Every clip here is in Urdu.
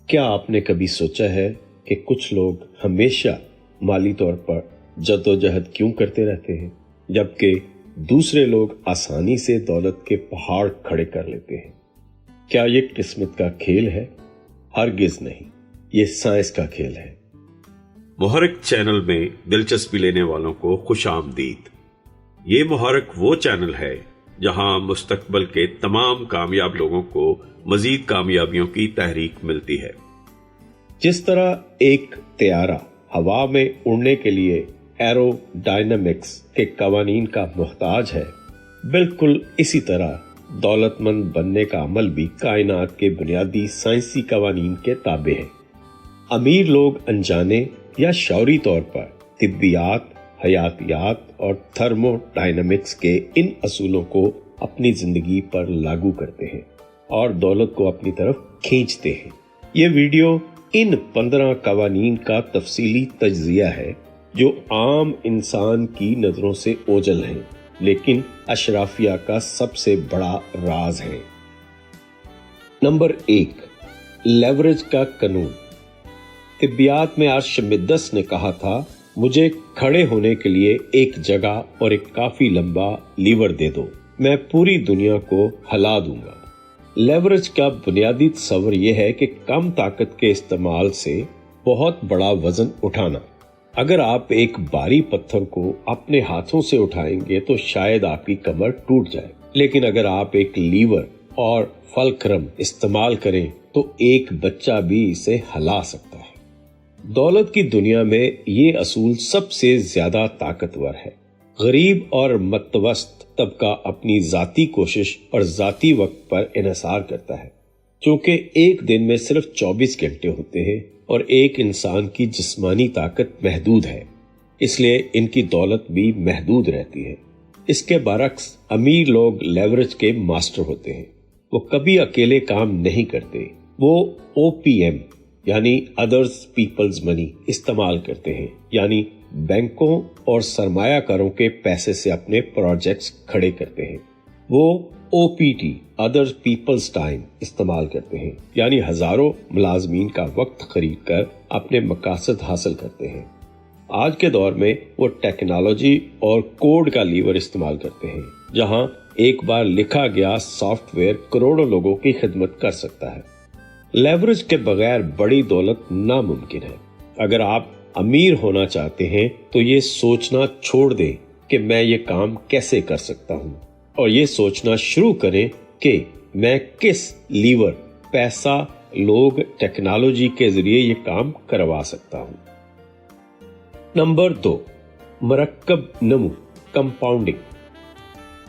کیا آپ نے کبھی سوچا ہے کہ کچھ لوگ ہمیشہ مالی طور پر جدوجہد کیوں کرتے رہتے ہیں جبکہ دوسرے لوگ آسانی سے دولت کے پہاڑ کھڑے کر لیتے ہیں؟ کیا یہ قسمت کا کھیل ہے؟ ہرگز نہیں، یہ سائنس کا کھیل ہے۔ محرک چینل میں دلچسپی لینے والوں کو خوش آمدید۔ یہ محرک وہ چینل ہے جہاں مستقبل کے تمام کامیاب لوگوں کو مزید کامیابیوں کی تحریک ملتی ہے۔ جس طرح ایک طیارہ ہوا میں اڑنے کے لیے ایرو ڈائنامکس کے قوانین کا محتاج ہے، بالکل اسی طرح دولت مند بننے کا عمل بھی کائنات کے بنیادی سائنسی قوانین کے تابع ہے۔ امیر لوگ انجانے یا شعوری طور پر طبیات، حیاتیات اور تھرمو ڈائنامکس کے ان اصولوں کو اپنی زندگی پر لاگو کرتے ہیں اور دولت کو اپنی طرف کھینچتے ہیں۔ یہ ویڈیو ان 15 قوانین کا تفصیلی تجزیہ ہے جو عام انسان کی نظروں سے اوجھل ہیں لیکن اشرافیہ کا سب سے بڑا راز ہے۔ نمبر 1، لیوریج کا قانون۔ طبیات میں آرشمیدس نے کہا تھا، مجھے کھڑے ہونے کے لیے ایک جگہ اور ایک کافی لمبا لیور دے دو، میں پوری دنیا کو ہلا دوں گا۔ لیوریج کا بنیادی تصور یہ ہے کہ کم طاقت کے استعمال سے بہت بڑا وزن اٹھانا۔ اگر آپ ایک بھاری پتھر کو اپنے ہاتھوں سے اٹھائیں گے تو شاید آپ کی کمر ٹوٹ جائے، لیکن اگر آپ ایک لیور اور فلکرم استعمال کریں تو ایک بچہ بھی اسے ہلا سکتا ہے۔ دولت کی دنیا میں یہ اصول سب سے زیادہ طاقتور ہے۔ غریب اور متوسط طبقہ اپنی ذاتی کوشش اور ذاتی وقت پر انحصار کرتا ہے۔ چونکہ ایک دن میں صرف 24 گھنٹے ہوتے ہیں اور ایک انسان کی جسمانی طاقت محدود ہے، اس لیے ان کی دولت بھی محدود رہتی ہے۔ اس کے برعکس امیر لوگ لیوریج کے ماسٹر ہوتے ہیں۔ وہ کبھی اکیلے کام نہیں کرتے، وہ OPM یعنی ادرز پیپلز منی استعمال کرتے ہیں، یعنی بینکوں اور سرمایہ کاروں کے پیسے سے اپنے پروجیکٹس کھڑے کرتے ہیں۔ وہ OPT ادرز پیپلز ٹائم استعمال کرتے ہیں، یعنی ہزاروں ملازمین کا وقت خرید کر اپنے مقاصد حاصل کرتے ہیں۔ آج کے دور میں وہ ٹیکنالوجی اور کوڈ کا لیور استعمال کرتے ہیں، جہاں ایک بار لکھا گیا سافٹ ویئر کروڑوں لوگوں کی خدمت کر سکتا ہے۔ لیوریج کے بغیر بڑی دولت ناممکن ہے۔ اگر آپ امیر ہونا چاہتے ہیں تو یہ سوچنا چھوڑ دیں کہ میں یہ کام کیسے کر سکتا ہوں، اور یہ سوچنا شروع کریں کہ میں کس لیور، پیسہ، لوگ، ٹیکنالوجی کے ذریعے یہ کام کروا سکتا ہوں۔ نمبر 2، مرکب نمو، کمپاؤنڈنگ۔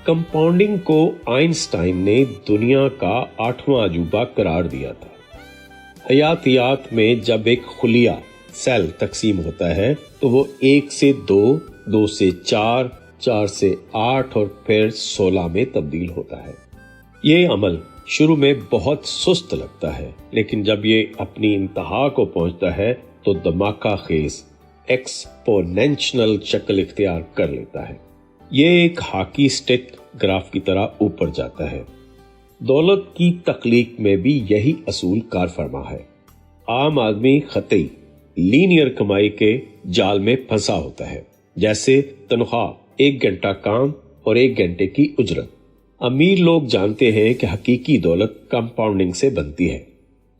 کمپاؤنڈنگ کو آئنسٹائن نے دنیا کا 8واں عجوبہ قرار دیا تھا۔ حیاتیات میں جب ایک خلیہ سیل تقسیم ہوتا ہے تو وہ 1 سے 2، 2 سے 4، 4 سے 8 اور پھر 16 میں تبدیل ہوتا ہے۔ یہ عمل شروع میں بہت سست لگتا ہے، لیکن جب یہ اپنی انتہا کو پہنچتا ہے تو دھماکہ خیز ایکسپونینشنل شکل اختیار کر لیتا ہے۔ یہ ایک ہاکی اسٹک گراف کی طرح اوپر جاتا ہے۔ دولت کی تخلیق میں بھی یہی اصول کار فرما ہے۔ عام آدمی خطی لینئر کمائی کے جال میں پھنسا ہوتا ہے، جیسے تنخواہ، 1 گھنٹہ کام اور 1 گھنٹے کی اجرت۔ امیر لوگ جانتے ہیں کہ حقیقی دولت کمپاؤنڈنگ سے بنتی ہے۔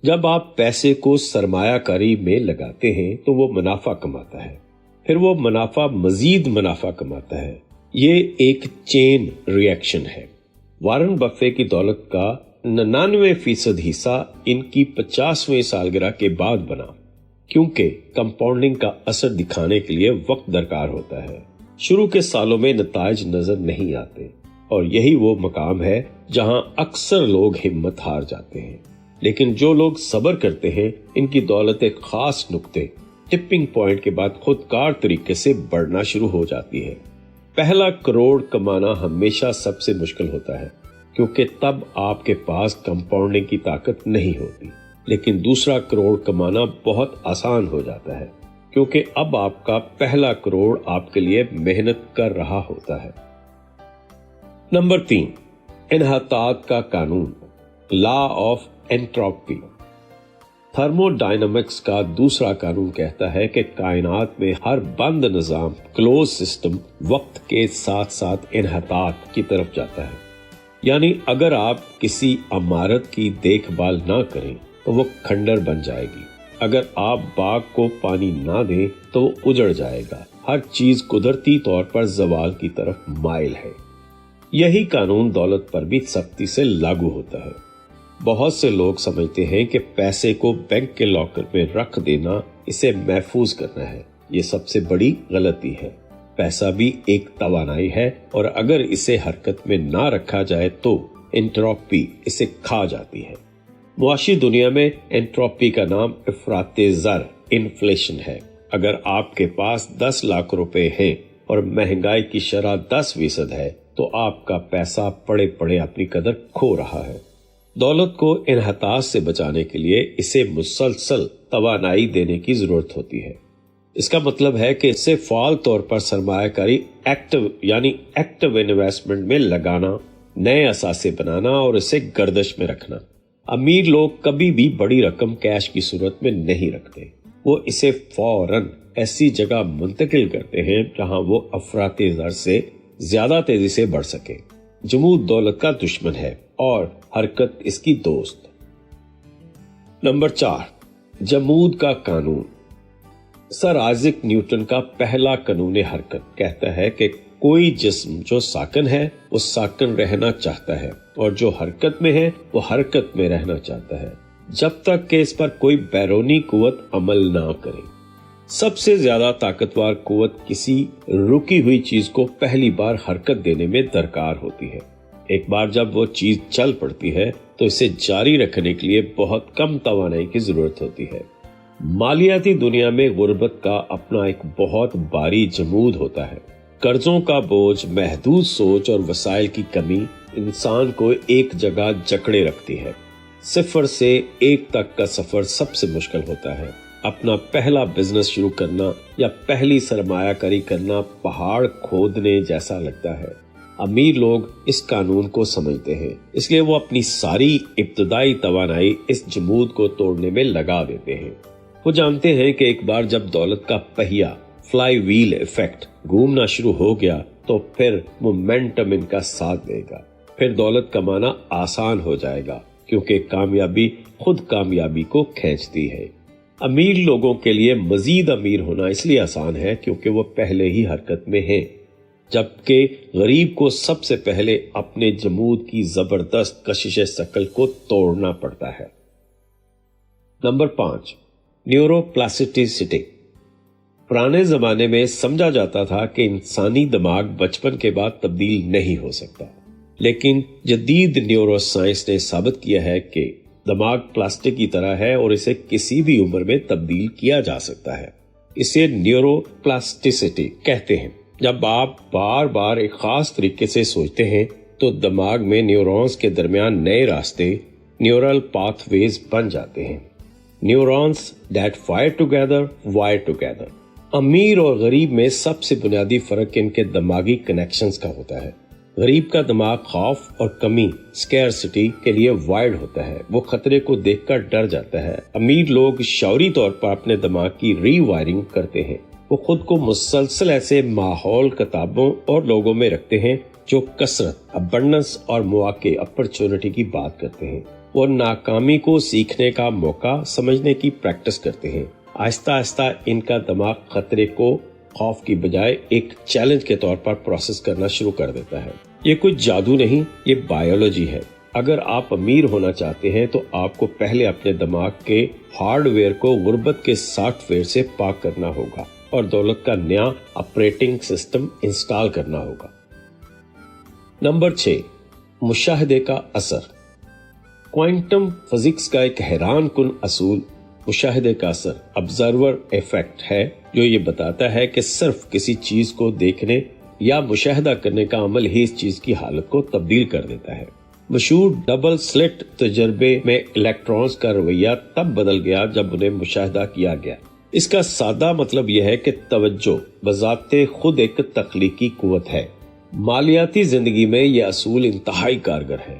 جب آپ پیسے کو سرمایہ کاری میں لگاتے ہیں تو وہ منافع کماتا ہے، پھر وہ منافع مزید منافع کماتا ہے۔ یہ ایک چین ری ایکشن ہے۔ وارن بفے کی دولت کا 99% حصہ ان کی 50ویں سالگرہ کے بعد بنا، کیونکہ کمپاؤنڈنگ کا اثر دکھانے کے لیے وقت درکار ہوتا ہے۔ شروع کے سالوں میں نتائج نظر نہیں آتے، اور یہی وہ مقام ہے جہاں اکثر لوگ ہمت ہار جاتے ہیں۔ لیکن جو لوگ صبر کرتے ہیں، ان کی دولت ایک خاص نقطے، ٹپنگ پوائنٹ کے بعد خود کار طریقے سے بڑھنا شروع ہو جاتی ہے۔ پہلا کروڑ کمانا ہمیشہ سب سے مشکل ہوتا ہے، کیونکہ تب آپ کے پاس کمپاؤنڈنگ کی طاقت نہیں ہوتی۔ لیکن دوسرا کروڑ کمانا بہت آسان ہو جاتا ہے، کیونکہ اب آپ کا پہلا کروڑ آپ کے لیے محنت کر رہا ہوتا ہے۔ نمبر 3، انحطاط کا قانون، لا آف انٹروپی۔ تھرمو ڈائنامکس کا دوسرا قانون کہتا ہے کہ کائنات میں ہر بند نظام کلوز سسٹم وقت کے ساتھ ساتھ انحطاط کی طرف جاتا ہے. یعنی اگر آپ کسی عمارت کی دیکھ بھال نہ کریں تو وہ کھنڈر بن جائے گی. اگر آپ باغ کو پانی نہ دیں تو وہ اجڑ جائے گا. ہر چیز قدرتی طور پر زوال کی طرف مائل ہے. یہی قانون دولت پر بھی سختی سے لاگو ہوتا ہے. بہت سے لوگ سمجھتے ہیں کہ پیسے کو بینک کے لاکر میں رکھ دینا اسے محفوظ کرنا ہے. یہ سب سے بڑی غلطی ہے. پیسہ بھی ایک توانائی ہے اور اگر اسے حرکت میں نہ رکھا جائے تو انٹروپی اسے کھا جاتی ہے. معاشی دنیا میں انٹروپی کا نام افراط زر انفلیشن ہے. اگر آپ کے پاس 10 لاکھ روپے ہیں اور مہنگائی کی شرح 10% ہے تو آپ کا پیسہ پڑے پڑے اپنی قدر کھو رہا ہے. دولت کو انحطاط سے بچانے کے لیے اسے مسلسل توانائی دینے کی ضرورت ہوتی ہے. اس کا مطلب ہے کہ اسے فعال طور پر سرمایہ کاری ایکٹیو انویسٹمنٹ میں لگانا، نئے اثاثے بنانا اور اسے گردش میں رکھنا. امیر لوگ کبھی بھی بڑی رقم کیش کی صورت میں نہیں رکھتے. وہ اسے فوراً ایسی جگہ منتقل کرتے ہیں جہاں وہ افراط زر سے زیادہ تیزی سے بڑھ سکے. جمود دولت کا دشمن ہے اور حرکت اس کی دوست. نمبر 4، جمود کا قانون. سر آئزک نیوٹن کا پہلا قانون حرکت کہتا ہے کہ کوئی جسم جو ساکن ہے وہ ساکن رہنا چاہتا ہے اور جو حرکت میں ہے وہ حرکت میں رہنا چاہتا ہے جب تک کہ اس پر کوئی بیرونی قوت عمل نہ کرے. سب سے زیادہ طاقتور قوت کسی رکی ہوئی چیز کو پہلی بار حرکت دینے میں درکار ہوتی ہے. ایک بار جب وہ چیز چل پڑتی ہے تو اسے جاری رکھنے کے لیے بہت کم توانائی کی ضرورت ہوتی ہے. مالیاتی دنیا میں غربت کا اپنا ایک بہت بھاری جمود ہوتا ہے. قرضوں کا بوجھ، محدود سوچ اور وسائل کی کمی انسان کو ایک جگہ جکڑے رکھتی ہے. 0 سے 1 تک کا سفر سب سے مشکل ہوتا ہے. اپنا پہلا بزنس شروع کرنا یا پہلی سرمایہ کاری کرنا پہاڑ کھودنے جیسا لگتا ہے. امیر لوگ اس قانون کو سمجھتے ہیں، اس لیے وہ اپنی ساری ابتدائی توانائی اس جمود کو توڑنے میں لگا دیتے ہیں. وہ جانتے ہیں کہ ایک بار جب دولت کا پہیا فلائی ویل ایفیکٹ گھومنا شروع ہو گیا تو پھر مومنٹم ان کا ساتھ دے گا. پھر دولت کمانا آسان ہو جائے گا کیونکہ کامیابی خود کامیابی کو کھینچتی ہے. امیر لوگوں کے لیے مزید امیر ہونا اس لیے آسان ہے کیونکہ وہ پہلے ہی حرکت میں ہیں، جبکہ غریب کو سب سے پہلے اپنے جمود کی زبردست کشش ثقل کو توڑنا پڑتا ہے. Number 5، neuro plasticity. پرانے زمانے میں سمجھا جاتا تھا کہ انسانی دماغ بچپن کے بعد تبدیل نہیں ہو سکتا، لیکن جدید نیورو سائنس نے ثابت کیا ہے کہ دماغ پلاسٹک کی طرح ہے اور اسے کسی بھی عمر میں تبدیل کیا جا سکتا ہے. اسے نیورو پلاسٹیسٹی کہتے ہیں. جب آپ بار بار ایک خاص طریقے سے سوچتے ہیں تو دماغ میں نیورونز کے درمیان نئے راستے، نیورل پاتھ ویز بن جاتے ہیں. Neurons that fire together wire together. امیر اور غریب میں سب سے بنیادی فرق ان کے دماغی کنیکشنز کا ہوتا ہے. غریب کا دماغ خوف اور کمی سکیرسٹی کے لیے وائرڈ ہوتا ہے، وہ خطرے کو دیکھ کر ڈر جاتا ہے. امیر لوگ شعوری طور پر اپنے دماغ کی ری وائرنگ کرتے ہیں. وہ خود کو مسلسل ایسے ماحول، کتابوں اور لوگوں میں رکھتے ہیں جو کثرت، ابنڈنس اور مواقع، اپرچونٹی کی بات کرتے ہیں. وہ ناکامی کو سیکھنے کا موقع سمجھنے کی پریکٹس کرتے ہیں. آہستہ آہستہ ان کا دماغ خطرے کو خوف کی بجائے ایک چیلنج کے طور پر پروسیس کرنا شروع کر دیتا ہے. یہ کوئی جادو نہیں، یہ بایولوجی ہے. اگر آپ امیر ہونا چاہتے ہیں تو آپ کو پہلے اپنے دماغ کے ہارڈ ویئر کو غربت کے سافٹ ویئر سے پاک کرنا ہوگا اور دولت کا نیا آپریٹنگ سسٹم انسٹال کرنا ہوگا. نمبر 6، مشاہدے کا اثر. کوانٹم فزکس کا ایک حیران کن اصول مشاہدے کا اثر، آبزرور ایفیکٹ ہے، جو یہ بتاتا ہے کہ صرف کسی چیز کو دیکھنے یا مشاہدہ کرنے کا عمل ہی اس چیز کی حالت کو تبدیل کر دیتا ہے. مشہور ڈبل سلٹ تجربے میں الیکٹرونز کا رویہ تب بدل گیا جب انہیں مشاہدہ کیا گیا. اس کا سادہ مطلب یہ ہے کہ توجہ بذات خود ایک تخلیقی قوت ہے. مالیاتی زندگی میں یہ اصول انتہائی کارگر ہے.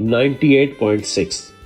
98.6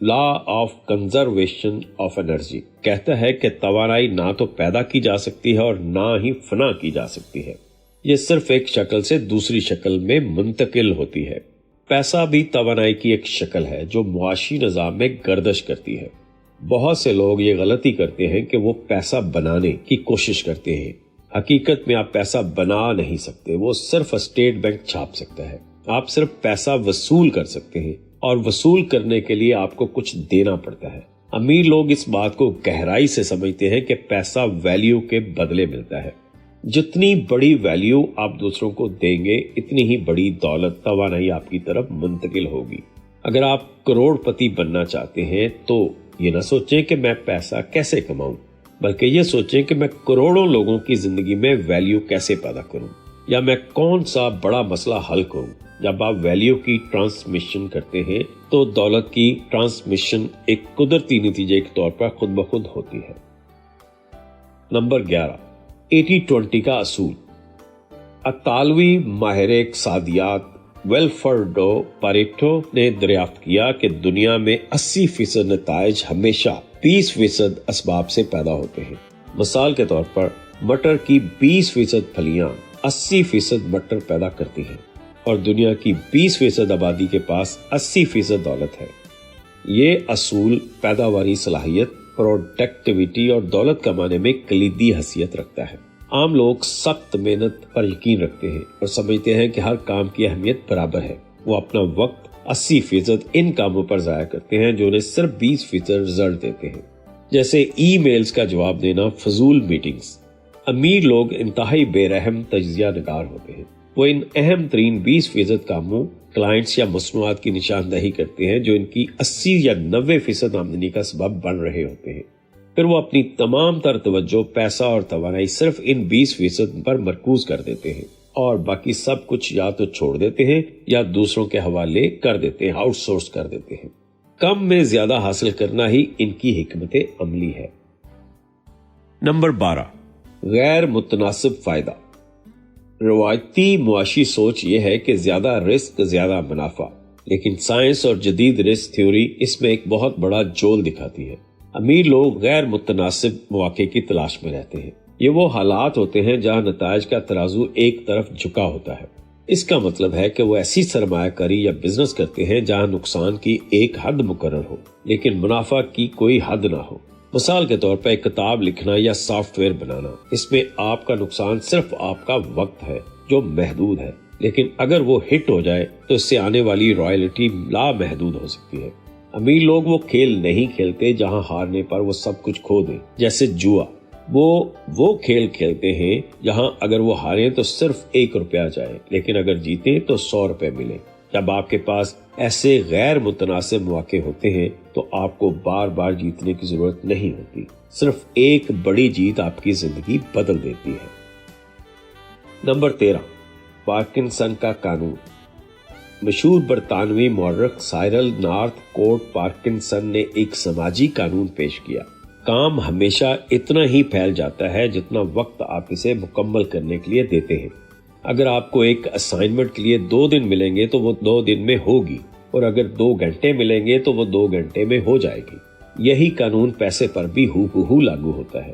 law of conservation of energy کہتا ہے کہ توانائی نہ تو پیدا کی جا سکتی ہے اور نہ ہی فنا کی جا سکتی ہے، یہ صرف ایک شکل سے دوسری شکل میں منتقل ہوتی ہے۔ پیسہ بھی توانائی کی ایک شکل ہے جو معاشی نظام میں گردش کرتی ہے۔ بہت سے لوگ یہ غلطی کرتے ہیں کہ وہ پیسہ بنانے کی کوشش کرتے ہیں۔ حقیقت میں آپ پیسہ بنا نہیں سکتے، وہ صرف اسٹیٹ بینک چھاپ سکتا ہے۔ آپ صرف پیسہ وصول کر سکتے ہیں، اور وصول کرنے کے لیے آپ کو کچھ دینا پڑتا ہے۔ امیر لوگ اس بات کو گہرائی سے سمجھتے ہیں کہ پیسہ ویلیو کے بدلے ملتا ہے۔ جتنی بڑی ویلیو آپ دوسروں کو دیں گے اتنی ہی بڑی دولت توانائی آپ کی طرف منتقل ہوگی۔ اگر آپ کروڑ پتی بننا چاہتے ہیں تو یہ نہ سوچیں کہ میں پیسہ کیسے کماؤں، بلکہ یہ سوچیں کہ میں کروڑوں لوگوں کی زندگی میں ویلیو کیسے پیدا کروں، یا میں کون سا بڑا مسئلہ حل کروں۔ جب آپ ویلیو کی ٹرانسمیشن کرتے ہیں تو دولت کی ٹرانسمیشن ایک قدرتی نتیجے کے طور پر خود بخود ہوتی ہے۔ نمبر 11، 80-20 کا اصول۔ اطالوی ماہر اقتصادیات ویلفرڈو پیریٹو نے دریافت کیا کہ دنیا میں 80% نتائج ہمیشہ 20% اسباب سے پیدا ہوتے ہیں۔ مثال کے طور پر مٹر کی 20% پھلیاں 80% مٹر پیدا کرتی ہیں، اور دنیا کی 20% آبادی کے پاس 80% دولت ہے۔ یہ اصول پیداواری صلاحیت، پروڈکٹیوٹی اور دولت کمانے میں کلیدی حیثیت رکھتا ہے۔ عام لوگ سخت محنت پر یقین رکھتے ہیں اور سمجھتے ہیں کہ ہر کام کی اہمیت برابر ہے۔ وہ اپنا وقت 80% ان کاموں پر ضائع کرتے ہیں جو انہیں صرف 20% رزلٹ دیتے ہیں، جیسے ای میلز کا جواب دینا، فضول میٹنگز۔ امیر لوگ انتہائی بے رحم تجزیہ نگار ہوتے ہیں۔ وہ ان اہم ترین 20% کاموں، کلائنٹس یا مصنوعات کی نشاندہی کرتے ہیں جو ان کی 80 یا 90% آمدنی کا سبب بن رہے ہوتے ہیں۔ پھر وہ اپنی تمام تر توجہ، پیسہ اور توانائی صرف ان 20% پر مرکوز کر دیتے ہیں، اور باقی سب کچھ یا تو چھوڑ دیتے ہیں یا دوسروں کے حوالے کر دیتے ہیں، آؤٹ سورس کر دیتے ہیں۔ کم میں زیادہ حاصل کرنا ہی ان کی حکمت عملی ہے۔ نمبر 12، غیر متناسب فائدہ۔ روایتی معاشی سوچ یہ ہے کہ زیادہ رسک زیادہ منافع، لیکن سائنس اور جدید رسک تھیوری اس میں ایک بہت بڑا جول دکھاتی ہے۔ امیر لوگ غیر متناسب مواقع کی تلاش میں رہتے ہیں۔ یہ وہ حالات ہوتے ہیں جہاں نتائج کا ترازو ایک طرف جھکا ہوتا ہے۔ اس کا مطلب ہے کہ وہ ایسی سرمایہ کاری یا بزنس کرتے ہیں جہاں نقصان کی ایک حد مقرر ہو لیکن منافع کی کوئی حد نہ ہو۔ مثال کے طور پر ایک کتاب لکھنا یا سافٹ ویئر بنانا، اس میں آپ کا نقصان صرف آپ کا وقت ہے جو محدود ہے، لیکن اگر وہ ہٹ ہو جائے تو اس سے آنے والی رائلٹی لامحدود ہو سکتی ہے۔ امیر لوگ وہ کھیل نہیں کھیلتے جہاں ہارنے پر وہ سب کچھ کھو دیں، جیسے جوا۔ وہ کھیل کھیلتے ہیں جہاں اگر وہ ہاریں تو صرف 1 روپیہ جائے، لیکن اگر جیتیں تو 100 روپے ملے۔ جب آپ کے پاس ایسے غیر متناسب مواقع ہوتے ہیں تو آپ کو بار بار جیتنے کی ضرورت نہیں ہوتی، صرف ایک بڑی جیت آپ کی زندگی بدل دیتی ہے۔ نمبر 13، پارکنسن کا قانون۔ مشہور برطانوی مورخ سائرل نارتھ کوٹ پارکنسن نے ایک سماجی قانون پیش کیا۔ کام ہمیشہ اتنا ہی پھیل جاتا ہے جتنا وقت آپ اسے مکمل کرنے کے لیے دیتے ہیں۔ اگر آپ کو ایک اسائنمنٹ کے لیے 2 دن ملیں گے تو وہ 2 دن میں ہوگی، اور اگر 2 گھنٹے ملیں گے تو وہ 2 گھنٹے میں ہو جائے گی۔ یہی قانون پیسے پر بھی ہو لاگو ہوتا ہے۔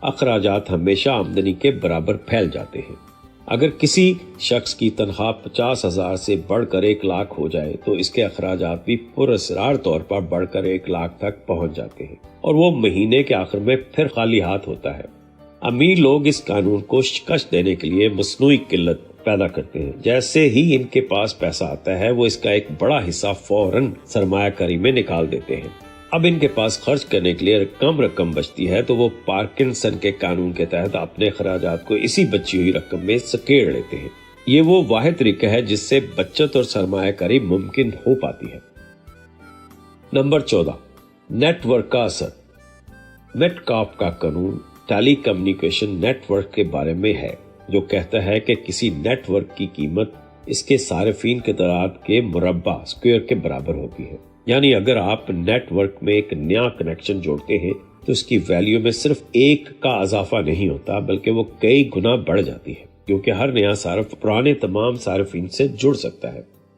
اخراجات ہمیشہ آمدنی کے برابر پھیل جاتے ہیں۔ اگر کسی شخص کی تنخواہ 50,000 سے بڑھ کر 1 لاکھ ہو جائے تو اس کے اخراجات بھی پراسرار طور پر بڑھ کر 1 لاکھ تک پہنچ جاتے ہیں، اور وہ مہینے کے آخر میں پھر خالی ہاتھ ہوتا ہے۔ امیر لوگ اس قانون کو شکست دینے کے لیے مصنوعی قلت پیدا کرتے ہیں۔ جیسے ہی ان کے پاس پیسہ آتا ہے وہ اس کا ایک بڑا حصہ فوراً سرمایہ کاری میں نکال دیتے ہیں۔ اب ان کے پاس خرچ کرنے کے لیے کم رقم بچتی ہے تو وہ پارکنسن کے قانون کے تحت اپنے اخراجات کو اسی بچی ہوئی رقم میں سکیڑ لیتے ہیں۔ یہ وہ واحد طریقہ ہے جس سے بچت اور سرمایہ کاری ممکن ہو پاتی ہے۔ نمبر 14، نیٹ ورک کا اثر۔ میٹ کاف کا قانون ٹیلی کمیونیکیشن نیٹ ورک کے بارے میں ہے، جو کہتا ہے کہ کسی نیٹ ورک کی قیمت اس کے صارفین کے تعداد کے مربع اسکوئر کے برابر ہوتی ہے۔ یعنی اگر آپ نیٹ ورک میں ایک نیا کنیکشن جوڑتے ہیں تو اس کی ویلیو میں صرف 1 کا اضافہ نہیں ہوتا بلکہ وہ کئی گنا بڑھ جاتی ہے، کیونکہ ہر نیا صارف پرانے تمام صارفین سے جڑ سکتا ہے۔